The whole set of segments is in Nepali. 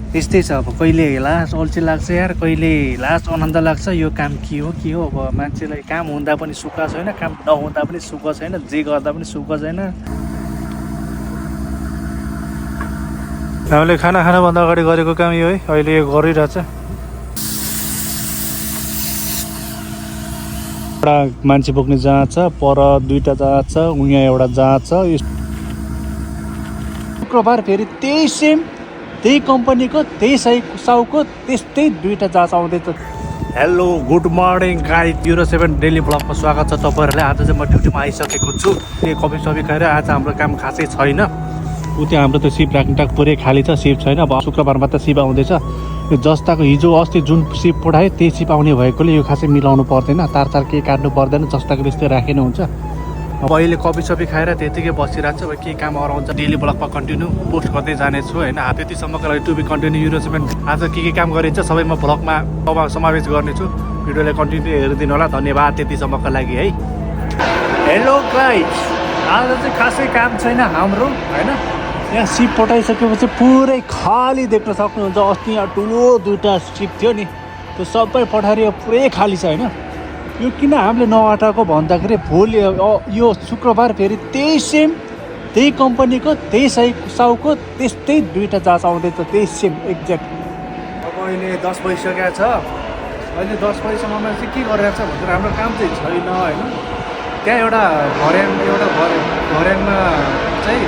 त्यस्तै छ। अब कहिले लास्ट अल्छी लाग्छ यार, कहिले लास्ट आनन्द लाग्छ। यो काम के हो अब मान्छेलाई काम हुँदा पनि सुख छैन, काम नहुँदा पनि सुख छैन, जे गर्दा पनि सुख छैन। हामीले खाना खानुभन्दा अगाडि गरेको काम यो है, अहिले यो गरिरहेछ। एउटा मान्छे बोक्ने जहाज छ, पर दुईवटा जहाज छ, यहाँ एउटा जहाज छ। शुक्रबार फेरि त्यही सेम, त्यही कम्पनीको, त्यही साउको त्यस्तै दुईवटा जहाज आउँदैछ। Hello good morning guys, 07 daily ब्लगमा स्वागत छ तपाईँहरूलाई। आज चाहिँ म ड्युटीमा आइसकेको छु। त्यो कफी सफी खाएर आज हाम्रो काम खासै छैन। त्यहाँ हाम्रो त सिप राख्ने टाक पुरै खाली छ, सिप छैन। अब शुक्रबारमा त सिप आउँदैछ। यो जस्ताको हिजो अस्ति जुन सिप पठायो त्यही सिप आउने भएकोले यो खासै मिलाउनु पर्दैन, तार केही काट्नु पर्दैन, जस्ताको त्यस्तै राखेन हुन्छ। अब अहिले कफी सफी खाएर त्यतिकै बसिरहेको छु। अब के काम आउँछ डेली ब्लगमा कन्टिन्यू पोस्ट गर्दै जानेछु होइन। त्यतिसम्मको लागि टु बी कन्टिन्यू 07 आज के काम गरिन्छ सबै म ब्लगमा समावेश गर्नेछु। भिडियोलाई कन्टिन्यू हेरिदिनु होला, धन्यवाद त्यतिसम्मको लागि है। हेलो गाइज, आज चाहिँ खासै काम छैन हाम्रो होइन। यहाँ सिप पठाइसकेपछि पुरै खाली देख्न सक्नुहुन्छ। अस्ति यहाँ ठुलो दुईवटा सिप थियो नि, त्यो सबै पठाएर यो पुरै खाली छ होइन। यो किन हामीले नअटाएको भन्दाखेरि भोलि यो शुक्रबार फेरि त्यही सेम, त्यही कम्पनीको, त्यही साउको त्यस्तै दुईवटा जहाज आउँदैछ, त्यही सेम एक्ज्याक्ट। अब अहिले 10 बजिसकेको छ। अहिले 10 बजीसम्ममा चाहिँ के गरिरहेको छ भन्दा हाम्रो काम चाहिँ छैन होइन। त्यहाँ एउटा भर्याङमा चाहिँ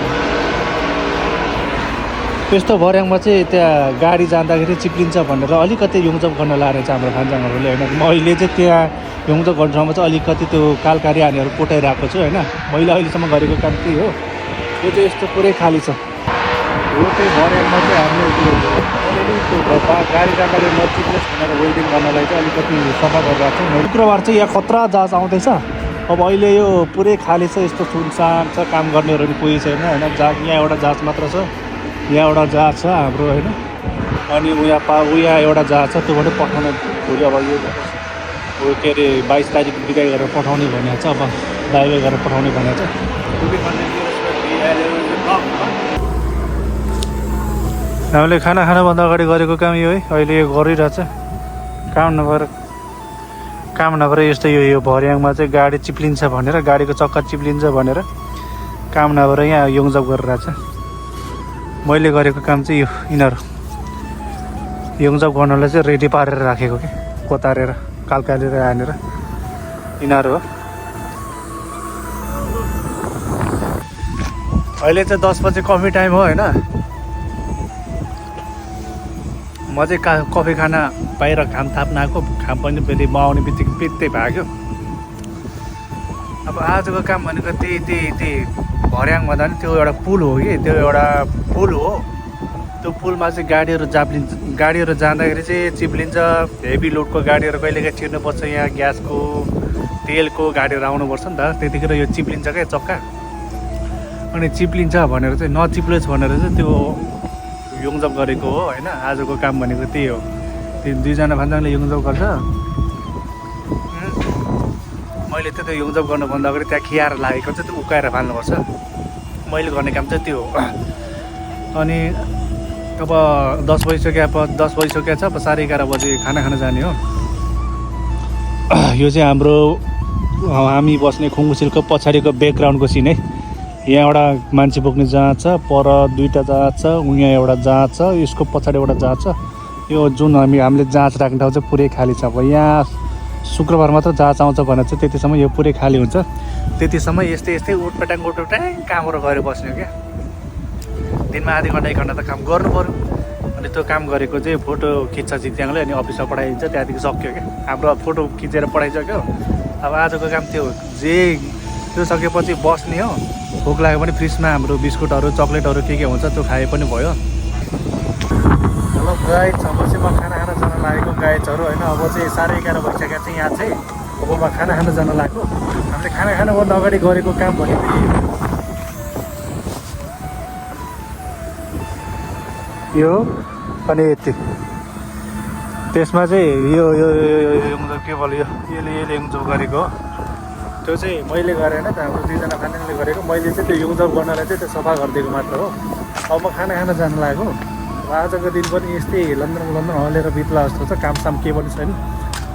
त्यस्तो भर्याङमा चाहिँ त्यहाँ गाडी जाँदाखेरि चिप्लिन्छ भनेर अलिकति युङजप गर्न लाएर चाहिँ हाम्रो खानजाङहरूले होइन। मैले चाहिँ त्यहाँ युङजप गर्ने ठाउँमा चाहिँ अलिकति त्यो कालकारी हानीहरू कोटाइरहेको छु होइन। मैले अहिलेसम्म गरेको काम त्यही हो। यो चाहिँ यस्तो पुरै खाली छ। यो चाहिँ भर्याङमा चाहिँ हामीले त्यो गाडी जाँदाखेरि नचिप्लोस् भनेर वेल्डिङ गर्नलाई चाहिँ अलिकति सफा गरिरहेको छु। शुक्रबार चाहिँ यहाँ खतरा जहाज आउँदैछ। अब अहिले यो पुरै खाली छ, यस्तो सुनसान छ, काम गर्नेहरू पनि कोही छैन होइन। यहाँ एउटा जहाज मात्र छ, यहाँ एउटा जहाज छ हाम्रो होइन। अनि उहाँ एउटा जहाज छ, त्योबाट पठाउने भोलि अब यो के अरे 22 तारिक बिदाई गरेर पठाउने भनेको छ। अब ड्राइभर गरेर पठाउने भनेको छ। हामीले खाना खानुभन्दा अगाडि गरेको काम यो है, अहिले यो गरिरहेछ। काम नभएर यस्तो यो भर्याङमा चाहिँ गाडी चिप्लिन्छ भनेर, गाडीको चक्का चिप्लिन्छ भनेर काम नभएर यहाँ युङजप गरिरहेछ। मैले गरेको काम चाहिँ यो यिनीहरू युङजप गर्नलाई चाहिँ रेडी पारेर राखेको कि कोतारेर कालकालेर हानेर यिनीहरू हो। अहिले चाहिँ 10 बजे कफी टाइम हो होइन। म चाहिँ कफी खाना बाहिर घाम थाप्न आएको, घाम पनि फेरि म आउने बित्तिकै पित्तै भाग्यो। अब आजको काम भनेको त्यही भर्याङ भन्दा पनि त्यो एउटा पुल हो कि, त्यो एउटा पुल हो। त्यो पुलमा चाहिँ गाडीहरू जाँदाखेरि चाहिँ चिप्लिन्छ। हेभी लोडको गाडीहरू कहिलेकाहीँ छिर्नुपर्छ, यहाँ ग्यासको तेलको गाडीहरू आउनुपर्छ नि त, त्यतिखेर यो चिप्लिन्छ क्या चक्का। अनि चिप्लिन्छ भनेर चाहिँ नचिप्लोस् भनेर चाहिँ त्यो युङजप गरेको हो होइन। आजको काम भनेको त्यही हो। त्यो दुईजना भान्जाङले युङजप गर्छ। मैले त्यो युङजप गर्नुभन्दा अगाडि त्यहाँ खियाएर लागेको चाहिँ त्यो उकाएर फाल्नुपर्छ। मैले गर्ने काम चाहिँ त्यो हो। अनि अब 10 बजिसकेको छ। अब 11:30 बजे खाना खान जाने हो। यो चाहिँ हाम्रो हामी बस्ने खुङबुसिलको पछाडिको ब्याकग्राउन्डको सिन है। यहाँ एउटा मान्छे बोक्ने जहाज छ, पर दुईवटा जहाज छ, यहाँ एउटा जहाज छ, यसको पछाडि एउटा जहाज छ। यो जुन हामीले जहाज राख्ने ठाउँ चाहिँ पुरै खाली छ। अब यहाँ शुक्रबार मात्र जहाज आउँछ भनेर चाहिँ त्यतिसम्म यो पुरै खाली हुन्छ। त्यतिसम्म यस्तै उटपटाङ कामहरू गरेर बस्ने क्या। दिनमा आधी घन्टा 1 घन्टा त काम गर्नु पऱ्यो। अनि त्यो काम गरेको चाहिँ फोटो खिच्छ जित्याङले, अनि अफिसमा पठाइदिन्छ। त्यहाँदेखि सक्यो क्या हाम्रो फोटो खिचेर पठाइसक्यो। अब आजको काम त्यो त्यो सकेपछि बस्ने हो। भोक लाग्यो भने फ्रिजमा हाम्रो बिस्कुटहरू चक्लेटहरू के हुन्छ त्यो खाए पनि भयो। हेलो गाइज, अब चाहिँ म खाना खान जान लागेको गाइजहरू होइन। अब चाहिँ 11:30 भइसकेको छ। यहाँ चाहिँ अब म खाना खान जान लागेको। हामीले खाना खानुभन्दा अगाडि गरेको काम भनेको यो अनि यति। त्यसमा चाहिँ यो के भयो यसले युङजप गरेको त्यो चाहिँ मैले गरेन त, हाम्रो दुईजना खानाले गरेको। मैले चाहिँ त्यो युङजप गर्नलाई चाहिँ त्यो सफा गरिदिएको मात्र हो। अब म खाना खान जान लागेको। आजको दिन पनि यस्तै लन्डन हलेर बित्ला जस्तो छ, कामसाम केही पनि छैन।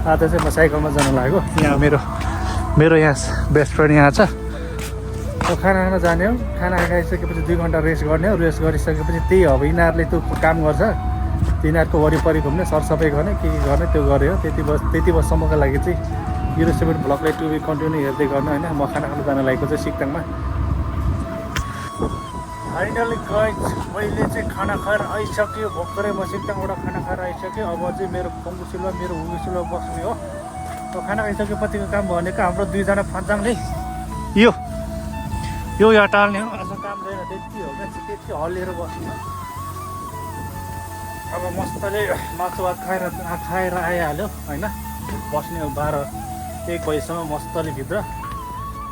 आज चाहिँ म साइकलमा जान लाग्यो। यहाँ मेरो यहाँ बेस्ट फ्रेन्ड यहाँ छ। खाना खान जाने हो, खाना खाइसकेपछि 2 घन्टा रेस्ट गर्ने हो। रेस्ट गरिसकेपछि त्यही अब यिनीहरूले त्यो काम गर्छ, तिनीहरूको वरिपरि घुम्ने, सरसफाइ गर्ने, के गर्ने त्यो गऱ्यो। त्यति बजीसम्मको लागि चाहिँ Euro 7 ब्लगलाई टुबी कन्टिन्यू हेर्दै गर्नु होइन। म खाना खान जान लागेको चाहिँ सिक्ताङमा। फाइनली गाइज मैले चाहिँ खाना खाएर आइसक्यो। भर्खरै म सिक्ताङबाट खाना खाएर आइसक्यो। अब चाहिँ मेरो पङ्गुसिलमा मेरो हुगुसिलमा बस्ने हो। खाना खाइसकेपछिको काम भनेको हाम्रो 2 जना फान्जाङले यो यहाँ टाल्ने हो। आज काम छैन, त्यति हो क्या, त्यति हल्लिएर बस्नु। अब मस्तले मासु भात खाएर आइहाल्यो होइन। बस्ने हो 12-1 बजीसम्म मस्तले भित्र।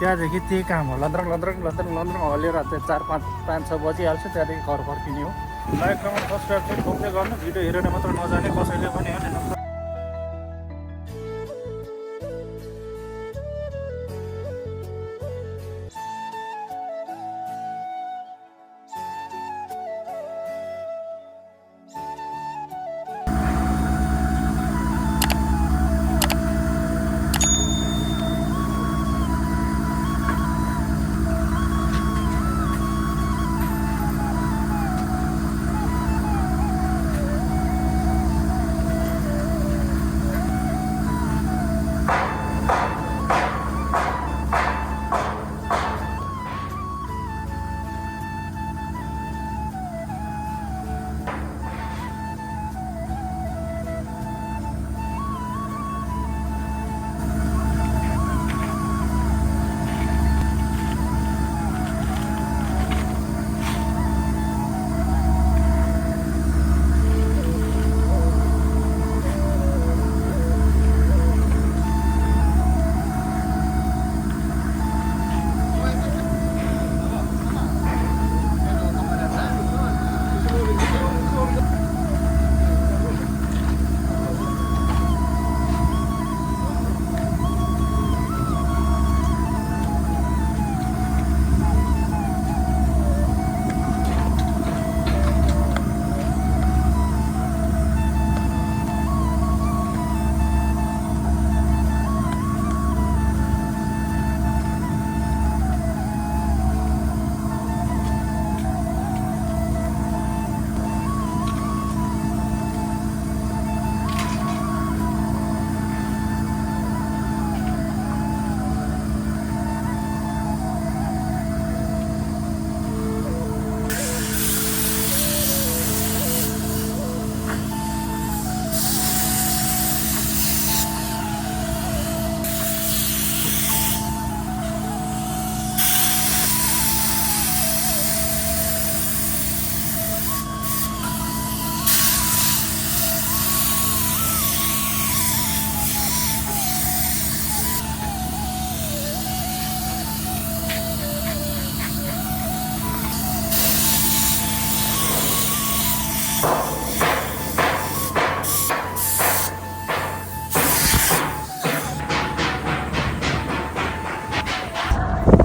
त्यहाँदेखि त्यही काम हो, लन्द्रङ हल्लिएर 4-5-6 बजिहाल्छ। त्यहाँदेखि घर फर्किने हो। लाइक कमेन्ट सब्सक्राइब चाहिँ खोज्दै गर्नु, भिडियो हेरेर मात्र नजाने कसैले पनि हेर्ने।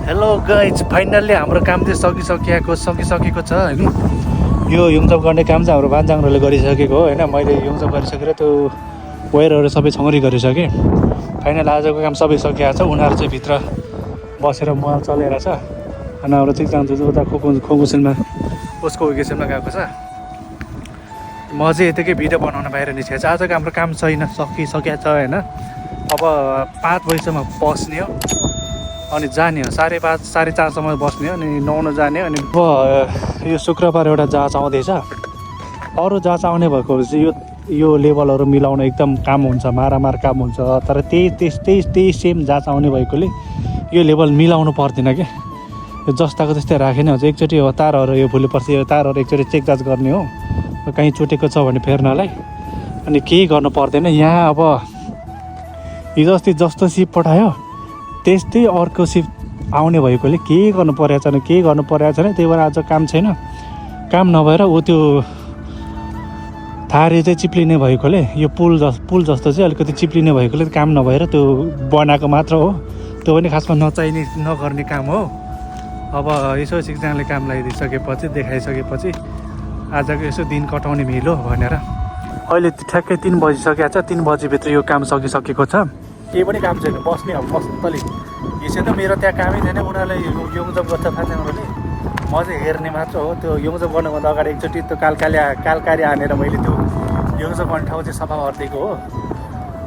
हेलो गाइज, फाइनल्ली हाम्रो काम चाहिँ सकिसकेको छ होइन। यो युङचप गर्ने काम चाहिँ हाम्रो भान्जाङहरूले गरिसकेको हो होइन। मैले युङचप गरिसकेर त्यो वायरहरू सबै छौरी गरिसकेँ। फाइनल आजको काम सबै सकिएको छ। उनीहरू चाहिँ भित्र बसेर मोबाइल चलेर छ। अनि हाम्रो चिकचाङ जुजु उता खोकुसिलमा उसको वेकेसनमा गएको छ। म चाहिँ यतिकै भिडियो बनाउन बाहिर निस्केको छु। आजको हाम्रो काम छैन, सकिसकेको छ होइन। अब 5 बजीसम्म बस्ने हो अनि जाने हो। 5:30 4:30सम्म बस्ने हो अनि 9 जाने। अनि अब यो शुक्रबार एउटा जाँच आउँदैछ। अरू जाँच आउने भएको चाहिँ यो लेभलहरू मिलाउन एकदम काम हुन्छ, मारामार काम हुन्छ। तर त्यही सेम जाँच आउने भएकोले यो लेभल मिलाउनु पर्दैन क्या। यो जस्ताको त्यस्तै राखेन हुन्छ। एकचोटि हो तारहरू यो भोलि पर्सि यो तारहरू एकचोटि चेक जाँच गर्ने हो, कहीँ चुटेको छ भने फेर्नलाई। अनि केही गर्नु पर्दैन यहाँ। अब हिजो अस्ति जस्तो सिप पठायो त्यस्तै अर्को सिप आउने भएकोले केही गर्नु परेको छैन। त्यही भएर आज काम छैन। काम नभएर ऊ त्यो थारी चाहिँ चिप्लिने भएकोले यो पुल जस्तो चाहिँ अलिकति चिप्लिने भएकोले काम नभएर त्यो बनाएको मात्र हो। त्यो पनि खासमा नगर्ने काम हो। अब यसो सिक्जाङले काम लगाइदिइसकेपछि देखाइसकेपछि आजको यसो दिन कटाउने मिलो भनेर। अहिले ठ्याक्कै 3 बजिसकेको छ। 3 बजीभित्र यो काम सकिसकेको छ। केही पनि काम छैन, बस्ने अब मस्तले। यसै त मेरो त्यहाँ कामै थिएन, उनीहरूले योङजप गर्छ फाँच्याङहरूले, म चाहिँ हेर्ने मात्र हो। त्यो योङजप गर्नुभन्दा अगाडि एकचोटि त्यो कालकारी हानेर मैले त्यो योङजप गर्ने ठाउँ चाहिँ सफा गरिदिएको हो।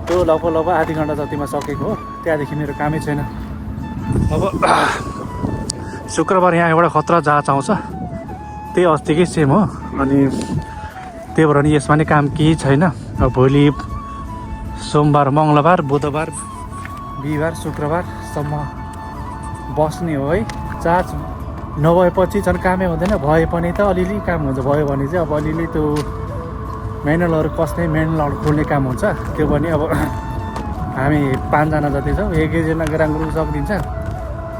त्यो लगभग आधी घन्टा जतिमा सकेको हो। त्यहाँदेखि मेरो कामै छैन। अब शुक्रबार यहाँ एउटा खतरा जाँच आउँछ, त्यही अस्तिकै सेम हो। अनि त्यही भएर नि यसमा नि काम केही छैन। अब भोलि सोमबार, मङ्गलबार, बुधबार, बिहिबार, शुक्रबारसम्म बस्ने हो है। जाँच नभएपछि झन् कामै हुँदैन। भए पनि त अलिअलि काम हुन्छ। भयो भने चाहिँ अब अलिअलि त्यो म्यानुअलहरू कस्ने, म्यानुअलहरू खोल्ने काम हुन्छ। त्यो पनि अब हामी 5 जना जति छौँ, एकजना ग्राङ्गुरुङ सकिदिन्छ।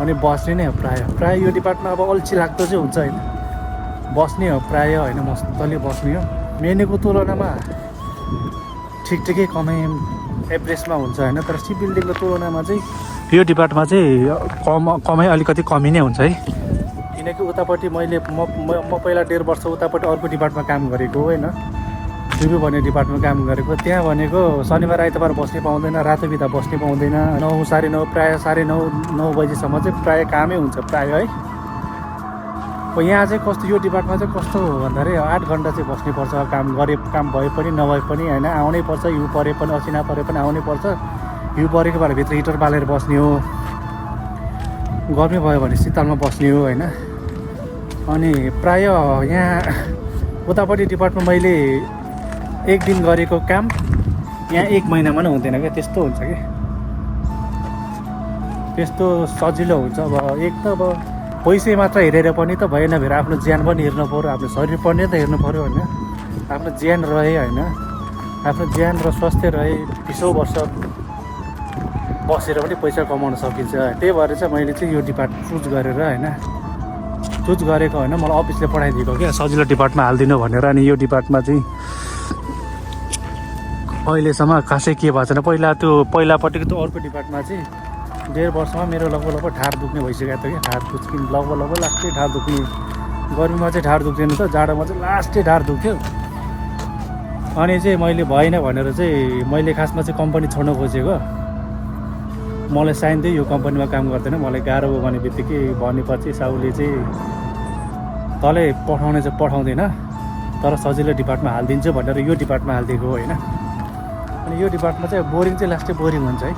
अनि बस्ने नै हो प्रायः यो डिपार्टमा। अब अल्छी लाग्दो चाहिँ हुन्छ होइन, बस्ने हो प्रायः होइन, मस्तले बस्ने हो। मेनुको तुलनामा ठिकै कमै एभरेजमा हुन्छ होइन। तर सी बिल्डिङको तुलनामा चाहिँ यो डिपार्टमा चाहिँ अलिकति कमी नै हुन्छ है। किनकि उतापट्टि म पहिला 1.5 वर्ष उतापट्टि अर्को डिपार्टमा काम गरेको होइन, रिभ्यू भन्ने डिपार्टमा काम गरेको। त्यहाँ भनेको शनिबार आइतबार बस्नै पाउँदैन, रातो बिता बस्नै पाउँदैन। 9, साढे 9, प्रायः साढे 9 बजीसम्म चाहिँ प्रायः कामै हुन्छ प्रायः है। अब यहाँ चाहिँ कस्तो, यो डिपार्टमा चाहिँ कस्तो हो भन्दाखेरि 8 घन्टा चाहिँ बस्नुपर्छ। काम भए पनि नभए पनि होइन, आउनै पर्छ। हिउँ परे पनि असिना परे पनि आउनै पर्छ। हिउँ परेको बेला भित्र हिटर बालेर बस्ने हो, गर्मी भयो भने शीतलमा बस्ने हो होइन। अनि प्रायः यहाँ उतापट्टि डिपार्टमा मैले 1 दिन गरेको काम यहाँ 1 महिनामा नै हुँदैन क्या, त्यस्तो हुन्छ कि। त्यस्तो सजिलो हुन्छ। अब एक त अब पैसै मात्र हेरेर पनि त भएन, फेरि आफ्नो ज्यान पनि हेर्नु पऱ्यो, आफ्नो शरीर पनि त हेर्नु पऱ्यो होइन। आफ्नो ज्यान रहे होइन, आफ्नो ज्यान र स्वास्थ्य रहे 20 वर्ष बसेर पनि पैसा कमाउन सकिन्छ। त्यही भएर चाहिँ मैले चाहिँ यो डिपार्टमेन्ट चुज गरेर होइन, चुज गरेको होइन, मलाई अफिसले पठाइदिएको क्या सजिलो डिपार्टमा हालिदिनु भनेर। अनि यो डिपार्टमा चाहिँ अहिलेसम्म खासै के भएको छैन। पहिलापट्टिको त्यो अर्को डिपार्टमा चाहिँ 1.5 वर्षमा मेरो लगभग ढाड दुख्ने भइसकेको थियो क्या। ढाड दुख्ने लगभग लास्टै ढाड दुख्ने, गर्मीमा चाहिँ ढाड दुख्दैन त, जाडोमा चाहिँ लास्टै ढाड दुख्थ्यो। अनि चाहिँ मैले भएन भनेर चाहिँ मैले खासमा चाहिँ कम्पनी छोड्न खोजेको। मलाई साइन दियो यो कम्पनीमा काम गर्दैन, मलाई गाह्रो भयो भने बित्तिकै भनेपछि साउले चाहिँ तँलाई पठाउने चाहिँ पठाउँदैन, तर सजिलो डिपार्टमा हालिदिन्छु भनेर यो डिपार्टमा हालिदिएको होइन। अनि यो डिपार्टमा चाहिँ बोरिङ चाहिँ लास्टै बोरिङ हुन्छ है।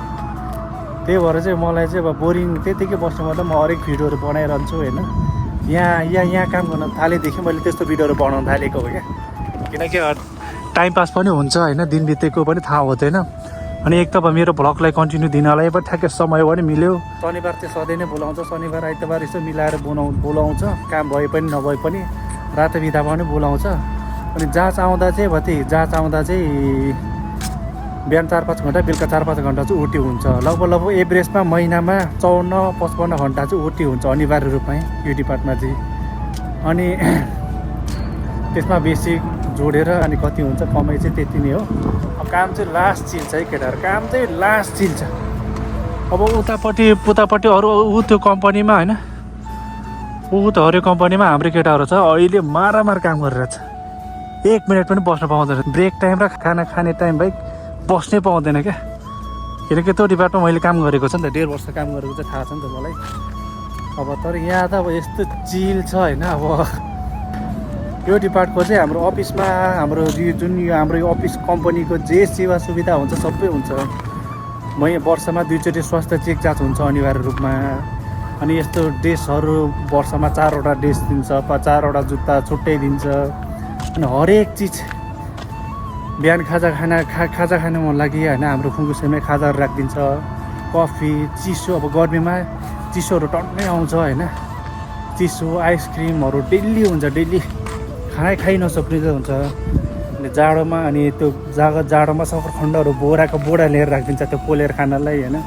त्यही भएर चाहिँ मलाई चाहिँ अब बोरिङ त्यतिकै बस्नु मतलब म हरेक भिडियोहरू बनाइरहन्छु होइन। यहाँ काम गर्न थालेदेखि मैले त्यस्तो भिडियोहरू बनाउन थालेको हो क्या। किनकि टाइम पास पनि हुन्छ होइन, दिन बितेको पनि थाहा हुँदैन। अनि एक त अब मेरो भ्लगलाई कन्टिन्यू दिनलाई पनि ठ्याक्कै समय पनि मिल्यो। शनिबार चाहिँ सधैँ नै बोलाउँछ, शनिबार आइतबार यसो मिलाएर बोलाउँछ। काम भए पनि नभए पनि रातो बिदामा पनि बोलाउँछ। अनि जाँच आउँदा चाहिँ बिहान 4-5 घन्टा, बेलुका 4-5 घन्टा चाहिँ ओटी हुन्छ। लगभग एभरेजमा महिनामा 54-55 घन्टा चाहिँ ओटी हुन्छ अनिवार्य रूपमै यो डिपार्टमा चाहिँ। अनि त्यसमा बेसिक जोडेर अनि कति हुन्छ कमाइ चाहिँ त्यति नै हो। अब काम चाहिँ लास्ट चिल्छ है केटाहरू, काम चाहिँ लास्ट चिल्छ। अब उतापट्टि अरू त्यो कम्पनीमा होइन, त हरेक कम्पनीमा हाम्रो केटाहरू छ अहिले मारामार काम गरिरहेछ। 1 मिनट पनि बस्न पाउँदैन, ब्रेक टाइम र खाना खाने टाइम बाहेक बस्नै पाउँदैन क्या। किनकि त्यो डिपार्टमा मैले काम गरेको छ नि त, 1.5 वर्ष काम गरेको चाहिँ थाहा छ नि त मलाई। अब तर यहाँ त अब यस्तो चिल छ होइन। अब यो डिपार्टको चाहिँ हाम्रो अफिसमा हाम्रो हाम्रो यो अफिस कम्पनीको जे सेवा सुविधा हुन्छ सबै हुन्छ। वर्षमा 2 चोटि स्वास्थ्य चेक जाँच हुन्छ अनिवार्य रूपमा। अनि यस्तो ड्रेसहरू वर्षमा 4वटा ड्रेस दिन्छ, 4वटा जुत्ता छुट्टै दिन्छ। अनि हरेक चिज, बिहान खाजा खानु मन लागि होइन, हाम्रो खुङ्गुसम्मै खाजाहरू राखिदिन्छ। कफी, चिसो, अब गर्मीमा चिसोहरू टन्नै आउँछ होइन, चिसो आइसक्रिमहरू डेली हुन्छ, डेली खाइ नसक्ने चाहिँ हुन्छ। अनि जाडोमा अनि त्यो जाडोमा सफरखण्डहरू बोरा लिएर राखिदिन्छ त्यो पोलेर खानलाई होइन,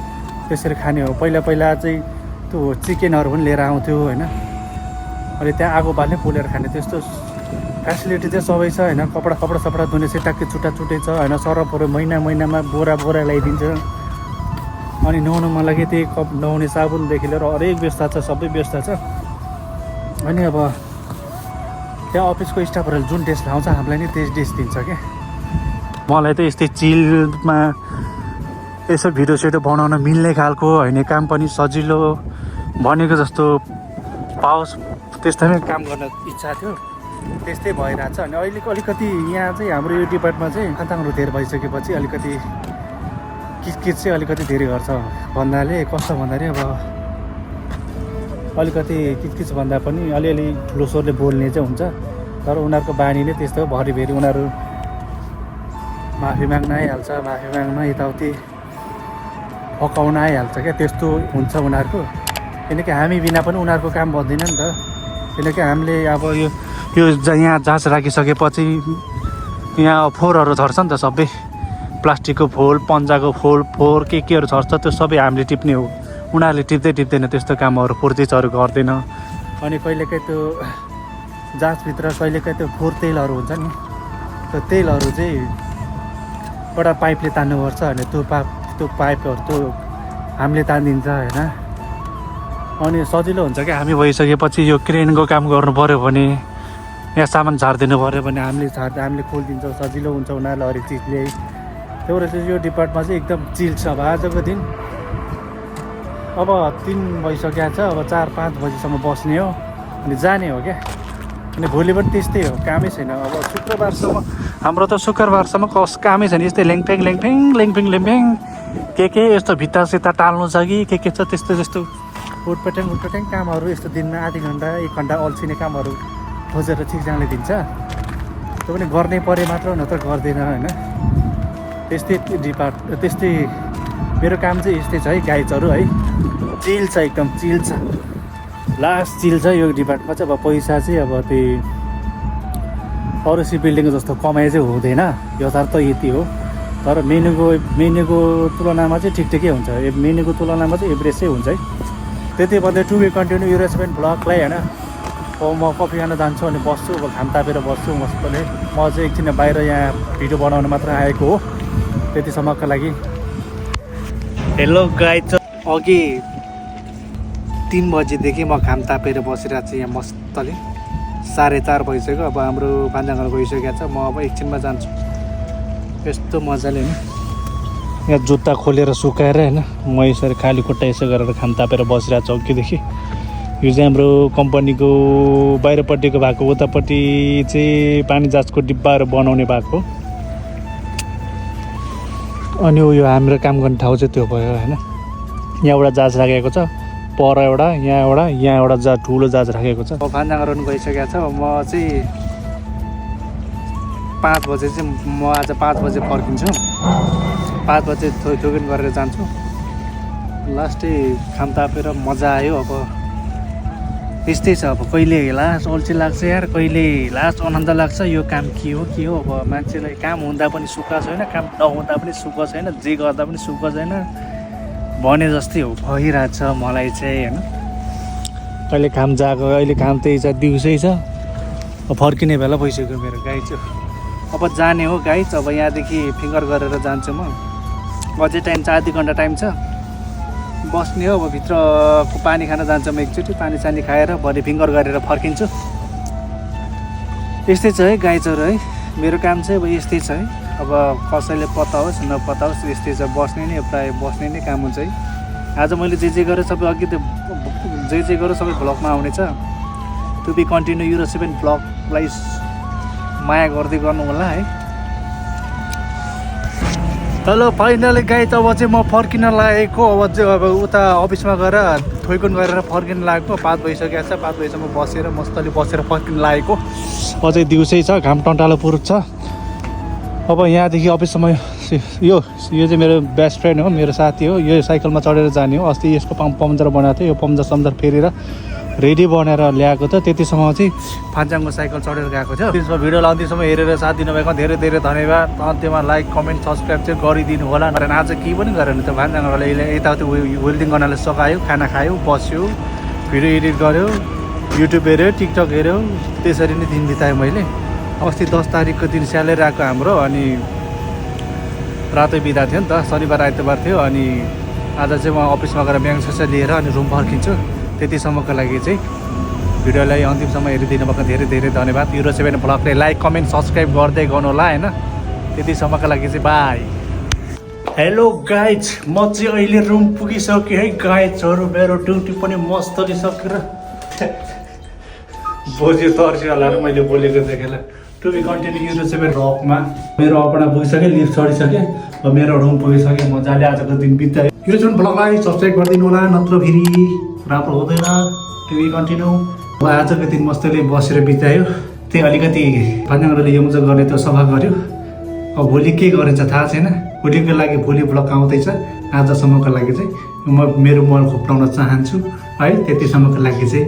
त्यसरी खाने हो। पहिला चाहिँ त्यो चिकनहरू पनि लिएर आउँथ्यो होइन। अनि त्यहाँ आगो बाल्ने पोलेर खाने त्यस्तो फेसिलिटी चाहिँ सबै छ होइन। कपडा धुने चाहिँ ट्याक्कै छुट्टै छ होइन। सरफहरू महिनामा बोरा ल्याइदिन्छ। अनि नुहाउनुमा लागि त्यही कप नुहाउने साबुनदेखि लिएर हरेक व्यवस्था छ, सबै व्यवस्था छ। अनि अब त्यहाँ अफिसको स्टाफहरूले जुन ड्रेस लाउँछ हामीलाई नि त्यही ड्रेस दिन्छ क्या। मलाई त यस्तै चिलमा यसो भिडियो सिडियो बनाउन मिल्ने खालको होइन, काम पनि सजिलो भनेको जस्तो पाओस् त्यस्तैमै काम गर्न इच्छा थियो, त्यस्तै भइरहेछ। अनि अहिलेको अलिकति यहाँ चाहिँ हाम्रो यो डिपार्टमा चाहिँ आतङ्कहरू धेरै भइसकेपछि अलिकति किचकिच चाहिँ अलिकति धेरै गर्छ भन्नाले कस्तो भन्दाखेरि अब अलिकति किचकिच भन्दा पनि अलिअलि ठुलो स्वरले बोल्ने चाहिँ हुन्छ, तर उनीहरूको बानी नै त्यस्तो हो। भरिभरि उनीहरू माफी माग्न आइहाल्छ, माफी माग्न यताउति फकाउन आइहाल्छ क्या, त्यस्तो हुन्छ उनीहरूको। किनकि हामी बिना पनि उनीहरूको काम बन्दैन नि त। किनकि हामीले अब यो यहाँ जाँच राखिसकेपछि यहाँ फोहोरहरू झर्छ नि त, सबै प्लास्टिकको फोहोर, पन्जाको फोहोर केहरू झर्छ, त्यो सबै हामीले टिप्ने हो। उनीहरूले टिप्दैन त्यस्तो कामहरू, फुर्तिचहरू गर्दैन। अनि कहिलेकाहीँ त्यो जाँचभित्र कहिलेकाहीँ त्यो फोहोर तेलहरू हुन्छ नि, त्यो तेलहरू चाहिँ एउटा पाइपले तान्नुपर्छ, अनि त्यो पाइपहरू त्यो हामीले तानिदिन्छ होइन। अनि सजिलो हुन्छ क्या, हामी भइसकेपछि यो क्रेनको काम गर्नु पऱ्यो भने, यहाँ सामान झारिदिनु पऱ्यो भने हामीले खोलिदिन्छौँ, सजिलो हुन्छ उनीहरूलाई हरेक चिजले। त्यो भएर चाहिँ यो डिपार्टमा चाहिँ एकदम चिल छ। अब आजको दिन अब 3 भइसकेको छ, अब 4-5 बजीसम्म बस्ने हो अनि जाने हो क्या। अनि भोलि पनि त्यस्तै हो, कामै छैन। अब शुक्रबारसम्म हाम्रो त शुक्रबारसम्म कामै छैन, यस्तै लेङफेङ के यस्तो भित्तासित्ता टाल्नु छ कि के छ त्यस्तो उटपट्याङ कामहरू यस्तो दिनमा आधी घन्टा 1 घन्टा अल्छिने कामहरू खोजेर ठिकसँगले दिन्छ। त्यो पनि गर्नै परे मात्र न त गर्दैन होइन। त्यस्तै मेरो काम चाहिँ यस्तै छ है गाइजहरू है। चिल छ, एकदम चिल छ, लास्ट चिल छ यो डिपार्टमा चाहिँ। अब पैसा चाहिँ अब त्यही अरू सी बिल्डिङको जस्तो कमाइ चाहिँ हुँदैन, यथार्थ यति हो। तर मेनुको तुलनामा चाहिँ ठिकै हुन्छ, मेनुको तुलनामा चाहिँ एभरेजै हुन्छ है। त्यति भन्दै टु बी कन्टिन्यू युरोसेभेन भ्लगलाई होइन। अब म कफी खान जान्छु अनि बस्छु, अब घाम तापेर बस्छु मस्तले। म चाहिँ एकछिन बाहिर यहाँ भिडियो बनाउन मात्र आएको हो, त्यतिसम्मको लागि। हेलो गाइज, अघि 3 बजीदेखि म घाम तापेर बसिरहेको छु यहाँ मस्तले। 4:30 भइसक्यो, अब हाम्रो पान्जाङहरू गइसकेको छ। म अब एकछिनमा जान्छु यस्तो मजाले होइन। यहाँ जुत्ता खोलेर सुकाएर होइन, म यसरी खाली खुट्टा यसो गरेर घाम तापेर बसिरहेको छु अघिदेखि। यो चाहिँ हाम्रो कम्पनीको बाहिरपट्टिको भएको, उतापट्टि चाहिँ पानी जाँचको डिब्बाहरू बनाउने भएको। अनि यो हाम्रो काम गर्ने ठाउँ चाहिँ त्यो भयो होइन। यहाँ एउटा जहाज राखेको छ, पर एउटा, यहाँ एउटा ठुलो जहाज राखेको छ। भान्जाङहरू पनि गइसकेको छ। म चाहिँ 5 बजे चाहिँ म आज 5 बजे फर्किन्छु। 5 बजे थोकिन गरेर जान्छु। लास्टै घाम तापेर मजा आयो। अब त्यस्तै छ, अब कहिले लास्ट अल्छी लाग्छ यार, कहिले लास्ट आनन्द लाग्छ। यो काम के हो अब मान्छेलाई काम हुँदा पनि सुख छैन, काम नहुँदा पनि सुख छैन, जे गर्दा पनि सुख छैन भने जस्तै हो भइरहेछ मलाई चाहिँ होइन। कहिले काम जाएको, अहिले काम त्यही छ, दिउँसै छ। अब फर्किने बेला भइसक्यो मेरो गाई चाहिँ। अब जाने हो गाइज। अब यहाँदेखि फिङ्गर गरेर जान्छु म। अझै टाइम छ, आधी घन्टा टाइम छ, बस्ने हो। अब भित्रको पानी खान जान्छ म एकचोटि, पानी सानी खाएर भरे फिङ्गर गरेर फर्किन्छु। यस्तै छ है गाइजहरू है, मेरो काम चाहिँ अब यस्तै छ है। अब कसैले पत्ता होस् नपत्ता होस् यस्तै छ, बस्ने नै प्रायः बस्ने नै काम हुन्छ है। आज मैले जे गरेँ सबै अघि त जे गरेँ सबै भ्लगमा आउनेछ। टु बी कन्टिन्यू युरोसेभेन भ्लगलाई माया गर्दै गर्नु होला है। हेलो फाइनली गाइज, अब चाहिँ म फर्किन लागेको। अब चाहिँ अब उता अफिसमा गएर थोइकुन गरेर फर्किन लागेको। 5 भइसकेको छ, 5 बजीसम्म बसेर मस्तले बसेर फर्किन लागेको। अझै दिउँसै छ, घाम टन्टालो पुर्छ। अब यहाँदेखि अफिससम्म यो चाहिँ मेरो बेस्ट फ्रेन्ड हो, मेरो साथी हो। यो साइकलमा चढेर जाने हो। अस्ति यसको पम्चर बनाएको थियो, यो पम्चर फेरेर रेडी बनाएर ल्याएको थियो। त्यतिसम्म चाहिँ फान्जाङको साइकल चढेर गएको थियो। त्यसमा भिडियो लाउँदैसम्म हेरेर साथ दिनुभएकोमा धेरै धेरै धन्यवाद। अन्त्यमा लाइक कमेन्ट सब्सक्राइब चाहिँ गरिदिनु होला। कारण आज केही पनि गरेन त, भान्जाङहरूले यताउति वेल्डिङ गर्नाले सघायो, खाना खायो, बस्यो, भिडियो एडिट गर्यो, युट्युब हेऱ्यो, टिकटक हेऱ्यो, त्यसरी नै दिन बिताएँ मैले। अस्ति 10 तारिकको दिन स्यालेरी आएको हाम्रो, अनि रातै बिदा थियो नि त, शनिबार आइतबार थियो। अनि आज चाहिँ म अफिसमा गएर ब्याङ्क लिएर अनि रुम फर्किन्छु। त्यतिसम्मको लागि चाहिँ भिडियोलाई अन्तिमसम्म हेरिदिनु भएको धेरै धेरै धन्यवाद। युरो 7 ब्लगले लाइक कमेन्ट सब्सक्राइब गर्दै गर्नु होला होइन। त्यतिसम्मको लागि चाहिँ बाई। हेलो गाइज, म चाहिँ अहिले रुम पुगिसकेँ है गाइजहरू। मेरो ड्युटी पनि मस्तले सकेर बोज्यो तर्स्यो होला मैले बोलेको देखेर। टु बी कन्टिन्यू युरो 7 ब्लगमा मेरो अपना पुगिसकेँ, लिफ्ट चढिसकेँ, अब मेरो रुम पुगिसकेँ। मजाले आजको दिन बितायो। युरो 7 ब्लगलाई सब्सक्राइब गरिदिनु होला, नत्र फेरि राम्रो हुँदैन। To be continue. अब आजको दिन मस्तले बसेर बितायो। त्यही अलिकति पानीले युज गर्ने त सफा गऱ्यो। अब भोलि के गरेछ थाहा छैन। भोलिको लागि भोलि ब्लग आउँदैछ। आजसम्मको लागि चाहिँ मेरो मल खोप्टाउन चाहन्छु है। त्यतिसम्मको लागि चाहिँ